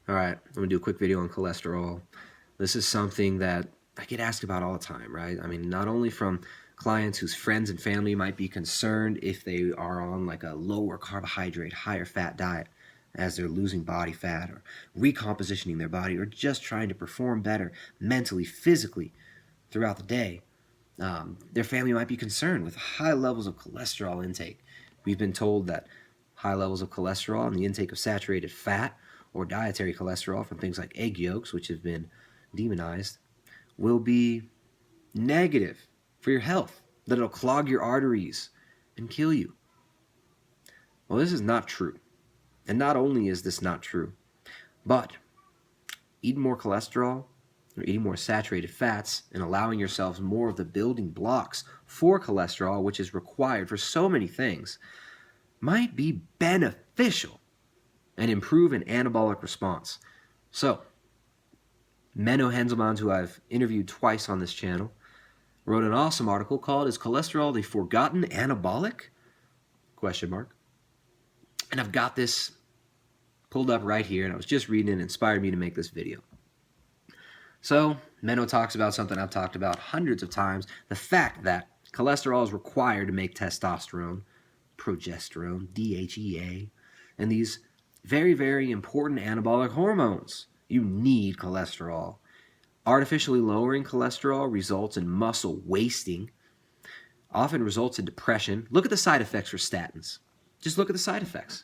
All right, I'm gonna do a quick video on cholesterol. This is something that I get asked about all the time, right? I mean, not only from clients whose friends and family might be concerned if they are on like a lower carbohydrate, higher fat diet as they're losing body fat or recompositioning their body or just trying to perform better mentally, physically throughout the day. Their family might be concerned with high levels of cholesterol intake. We've been told that high levels of cholesterol and the intake of saturated fat or dietary cholesterol from things like egg yolks, which have been demonized, will be negative for your health, that it'll clog your arteries and kill you. Well, this is not true. And not only is this not true, but eating more cholesterol or eating more saturated fats and allowing yourselves more of the building blocks for cholesterol, which is required for so many things, might be beneficial and improve an anabolic response. So, Menno Henselmans, who I've interviewed twice on this channel, wrote an awesome article called "Is Cholesterol the Forgotten Anabolic?" And I've got this pulled up right here, and I was just reading it and it inspired me to make this video. So, Menno talks about something I've talked about hundreds of times, the fact that cholesterol is required to make testosterone, progesterone, DHEA, and these very, very important anabolic hormones. You need cholesterol. Artificially lowering cholesterol results in muscle wasting, often results in depression. Look at the side effects for statins. Just look at the side effects.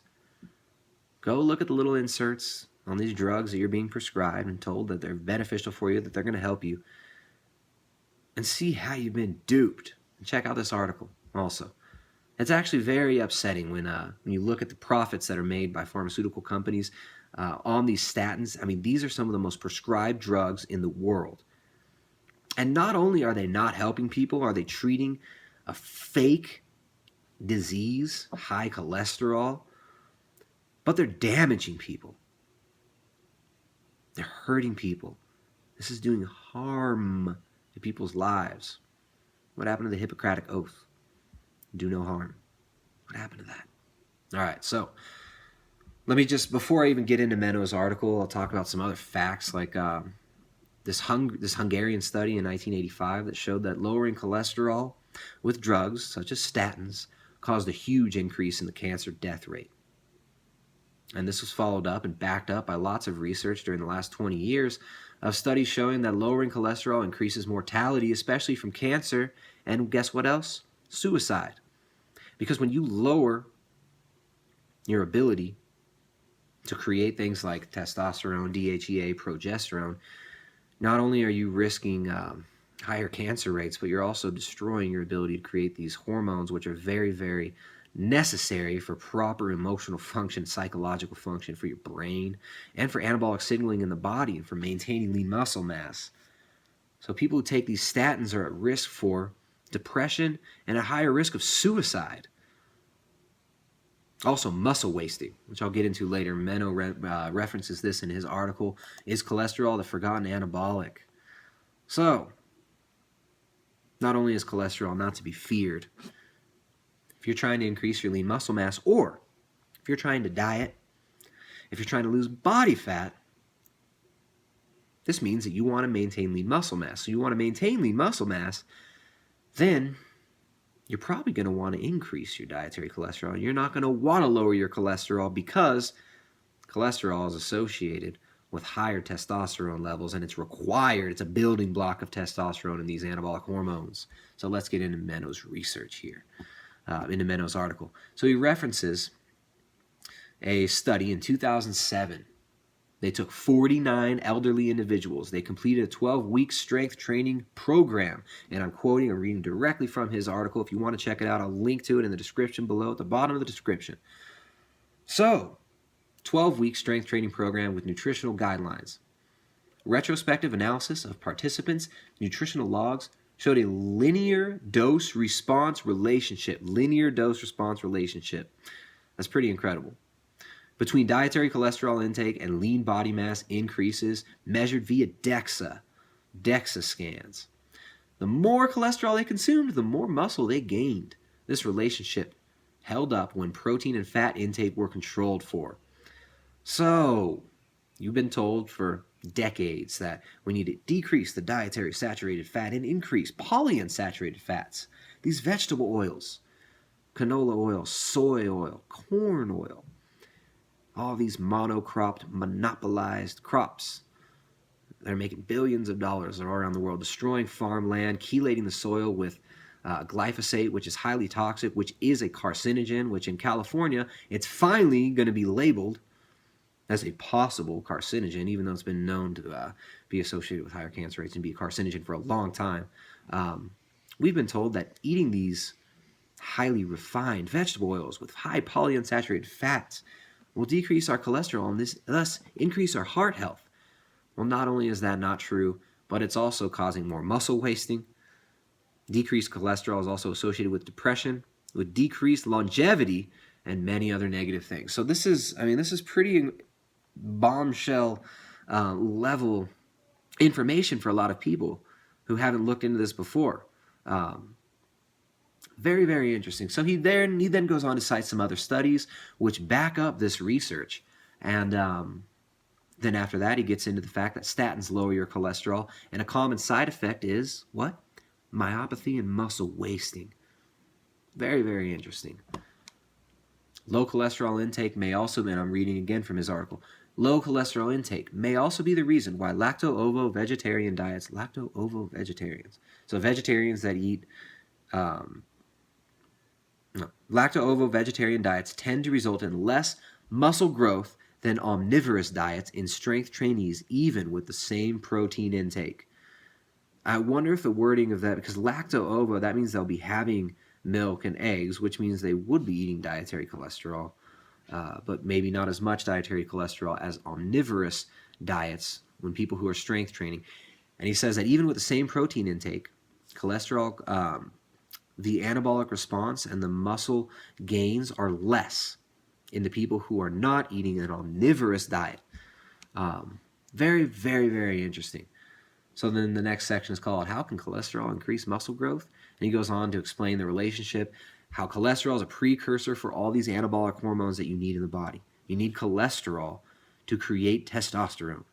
Go look at the little inserts on these drugs that you're being prescribed and told that they're beneficial for you, that they're going to help you, and see how you've been duped. And check out this article also. It's actually very upsetting when you look at the profits that are made by pharmaceutical companies on these statins. I mean, these are some of the most prescribed drugs in the world. And not only are they not helping people, are they treating a fake disease, high cholesterol, but they're damaging people. They're hurting people. This is doing harm to people's lives. What happened to the Hippocratic Oath? Do no harm. What happened to that? All right, so let me just, before I even get into Menno's article, I'll talk about some other facts, like this Hungarian study in 1985 that showed that lowering cholesterol with drugs, such as statins, caused a huge increase in the cancer death rate. And this was followed up and backed up by lots of research during the last 20 years of studies showing that lowering cholesterol increases mortality, especially from cancer, and guess what else? Suicide. Because when you lower your ability to create things like testosterone, DHEA, progesterone, not only are you risking higher cancer rates, but you're also destroying your ability to create these hormones, which are very, very necessary for proper emotional function, psychological function for your brain, and for anabolic signaling in the body, and for maintaining lean muscle mass. So people who take these statins are at risk for depression and a higher risk of suicide. Also, muscle wasting, which I'll get into later. Menno references this in his article, "Is Cholesterol the Forgotten Anabolic?" So, not only is cholesterol not to be feared, if you're trying to increase your lean muscle mass, or if you're trying to diet, if you're trying to lose body fat, this means that you want to maintain lean muscle mass. So you want to maintain lean muscle mass, then you're probably going to want to increase your dietary cholesterol. You're not going to want to lower your cholesterol because cholesterol is associated with higher testosterone levels, and it's required. It's a building block of testosterone in these anabolic hormones. So let's get into Menno's research here, into Menno's article. So he references a study in 2007. They took 49 elderly individuals. They completed a 12-week strength training program. And I'm quoting, I'm reading directly from his article. If you want to check it out, I'll link to it in the description below, at the bottom of the description. So, 12-week strength training program with nutritional guidelines. Retrospective analysis of participants' nutritional logs showed a linear dose-response relationship. Linear dose-response relationship. That's pretty incredible. Between dietary cholesterol intake and lean body mass increases measured via DEXA scans. The more cholesterol they consumed, the more muscle they gained. This relationship held up when protein and fat intake were controlled for. So, You've been told for decades that we need to decrease the dietary saturated fat and increase polyunsaturated fats. These vegetable oils, canola oil, soy oil, corn oil, all these monocropped, monopolized crops. They're making billions of dollars around the world, destroying farmland, chelating the soil with glyphosate, which is highly toxic, which is a carcinogen, which in California, it's finally going to be labeled as a possible carcinogen, even though it's been known to be associated with higher cancer rates and be a carcinogen for a long time. We've been told that eating these highly refined vegetable oils with high polyunsaturated fats will decrease our cholesterol and thus increase our heart health. Well, not only is that not true, but it's also causing more muscle wasting. Decreased cholesterol is also associated with depression, with decreased longevity, and many other negative things. So this is pretty bombshell level information for a lot of people who haven't looked into this before. Very, very interesting. So he then goes on to cite some other studies which back up this research. And then after that, he gets into the fact that statins lower your cholesterol. And a common side effect is what? Myopathy and muscle wasting. Very, very interesting. Low cholesterol intake may also, and I'm reading again from his article, low cholesterol intake may also be the reason why lacto-ovo-vegetarian diets, lacto-ovo-vegetarians, so vegetarians that eat, lacto-ovo-vegetarian diets tend to result in less muscle growth than omnivorous diets in strength trainees, even with the same protein intake. I wonder if the wording of that, because lacto-ovo, that means they'll be having milk and eggs, which means they would be eating dietary cholesterol, but maybe not as much dietary cholesterol as omnivorous diets when people who are strength training. And he says that even with the same protein intake, cholesterol, the anabolic response and the muscle gains are less in the people who are not eating an omnivorous diet. Very, very, very interesting. So then the next section is called How Can Cholesterol Increase Muscle Growth? And he goes on to explain the relationship, how cholesterol is a precursor for all these anabolic hormones that you need in the body. You need cholesterol to create testosterone.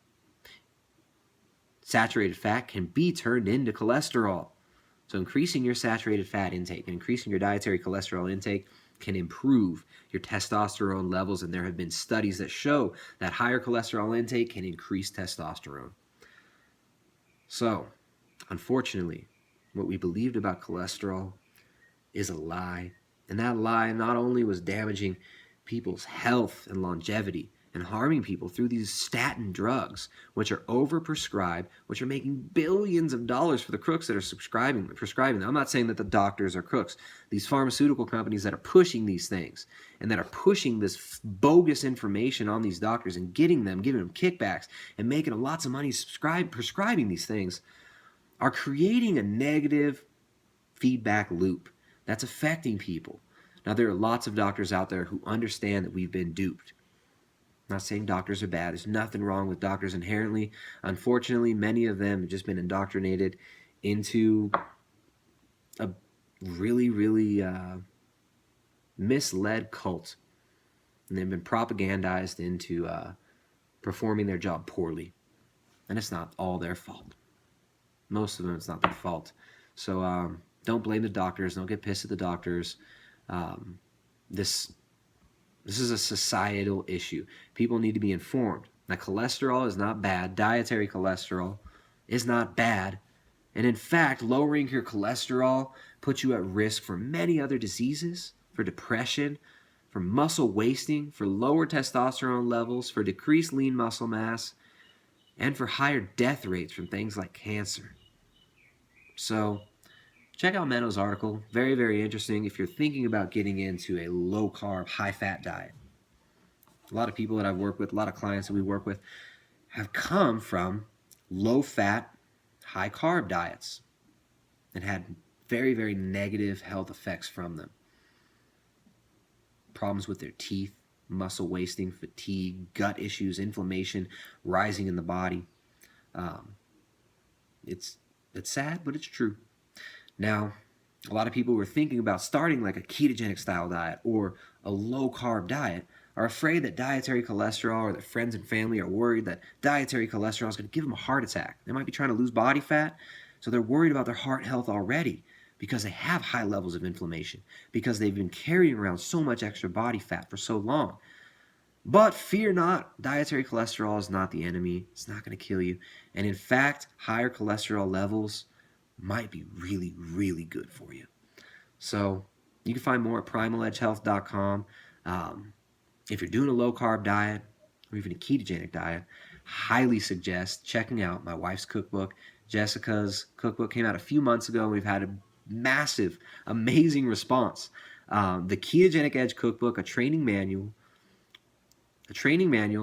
Saturated fat can be turned into cholesterol. So increasing your saturated fat intake and increasing your dietary cholesterol intake can improve your testosterone levels, and there have been studies that show that higher cholesterol intake can increase testosterone. So, unfortunately, what we believed about cholesterol is a lie, and that lie not only was damaging people's health and longevity and harming people through these statin drugs, which are overprescribed, which are making billions of dollars for the crooks that are prescribing them. I'm not saying that the doctors are crooks. These pharmaceutical companies that are pushing these things and that are pushing this bogus information on these doctors and giving them kickbacks and making them lots of money prescribing these things are creating a negative feedback loop that's affecting people. Now, there are lots of doctors out there who understand that we've been duped. I'm not saying doctors are bad. There's nothing wrong with doctors inherently. Unfortunately, many of them have just been indoctrinated into a really, really misled cult. And they've been propagandized into performing their job poorly. And it's not all their fault. Most of them, it's not their fault. So don't blame the doctors. Don't get pissed at the doctors. This is a societal issue. People need to be informed that cholesterol is not bad. Dietary cholesterol is not bad. And in fact, lowering your cholesterol puts you at risk for many other diseases, for depression, for muscle wasting, for lower testosterone levels, for decreased lean muscle mass, and for higher death rates from things like cancer. So check out Menno's article. Very, very interesting if you're thinking about getting into a low-carb, high-fat diet. A lot of people that I've worked with, a lot of clients that we work with, have come from low-fat, high-carb diets and had very, very negative health effects from them. Problems with their teeth, muscle wasting, fatigue, gut issues, inflammation, rising in the body. It's sad, but it's true. Now, a lot of people were thinking about starting like a ketogenic style diet or a low-carb diet are afraid that dietary cholesterol, or that friends and family are worried that dietary cholesterol is going to give them a heart attack. They might be trying to lose body fat, so they're worried about their heart health already because they have high levels of inflammation, because they've been carrying around so much extra body fat for so long. But fear not, dietary cholesterol is not the enemy. It's not going to kill you. And in fact, higher cholesterol levels might be really, really good for you. So you can find more at primaledgehealth.com. If you're doing a low-carb diet or even a ketogenic diet, highly suggest checking out my wife's cookbook. Jessica's cookbook came out a few months ago, and we've had a massive, amazing response. The Ketogenic Edge Cookbook, a training manual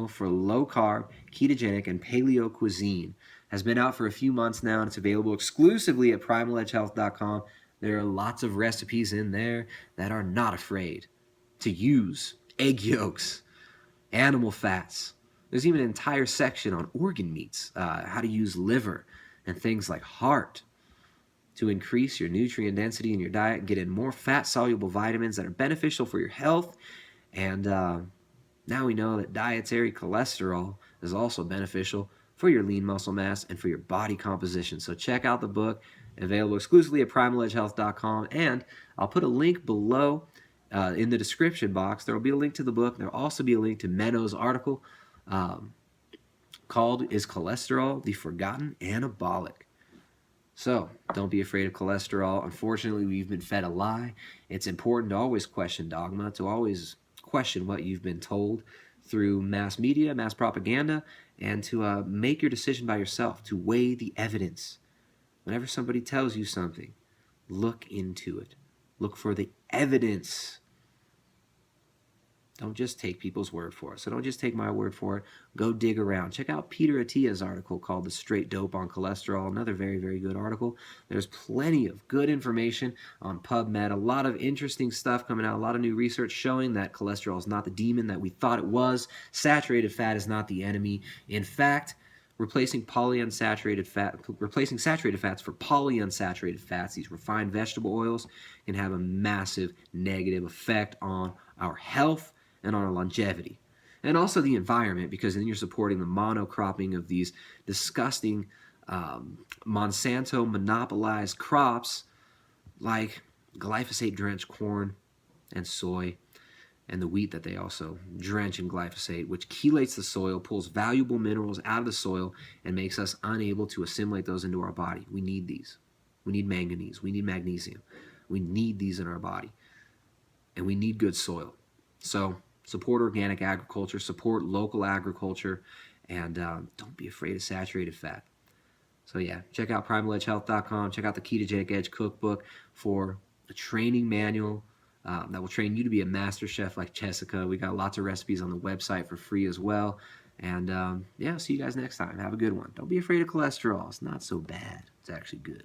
for low-carb, ketogenic, and paleo cuisine, has been out for a few months now, and it's available exclusively at primaledgehealth.com. There are lots of recipes in there that are not afraid to use egg yolks, animal fats. There's even an entire section on organ meats, how to use liver and things like heart to increase your nutrient density in your diet and get in more fat-soluble vitamins that are beneficial for your health. And now we know that dietary cholesterol is also beneficial for your lean muscle mass and for your body composition. So check out the book, available exclusively at primaledgehealth.com. And I'll put a link below in the description box. There will be a link to the book. There will also be a link to Menno's article called "Is Cholesterol the Forgotten Anabolic?" So don't be afraid of cholesterol. Unfortunately, we've been fed a lie. It's important to always question dogma, to always question what you've been told through mass media, mass propaganda, and to make your decision by yourself, to weigh the evidence. Whenever somebody tells you something, look into it. Look for the evidence. Don't just take people's word for it. So don't just take my word for it. Go dig around. Check out Peter Attia's article called "The Straight Dope on Cholesterol," another very, very good article. There's plenty of good information on PubMed, a lot of interesting stuff coming out, a lot of new research showing that cholesterol is not the demon that we thought it was. Saturated fat is not the enemy. In fact, replacing saturated fats for polyunsaturated fats, these refined vegetable oils, can have a massive negative effect on our health and on our longevity. And also the environment, because then you're supporting the monocropping of these disgusting Monsanto monopolized crops like glyphosate-drenched corn and soy, and the wheat that they also drench in glyphosate, which chelates the soil, pulls valuable minerals out of the soil, and makes us unable to assimilate those into our body. We need these. We need manganese. We need magnesium. We need these in our body. And we need good soil. So support organic agriculture, support local agriculture, and don't be afraid of saturated fat. So yeah, check out primaledgehealth.com. Check out the Ketogenic Edge Cookbook for a training manual that will train you to be a master chef like Jessica. We got lots of recipes on the website for free as well. And yeah, see you guys next time. Have a good one. Don't be afraid of cholesterol. It's not so bad. It's actually good.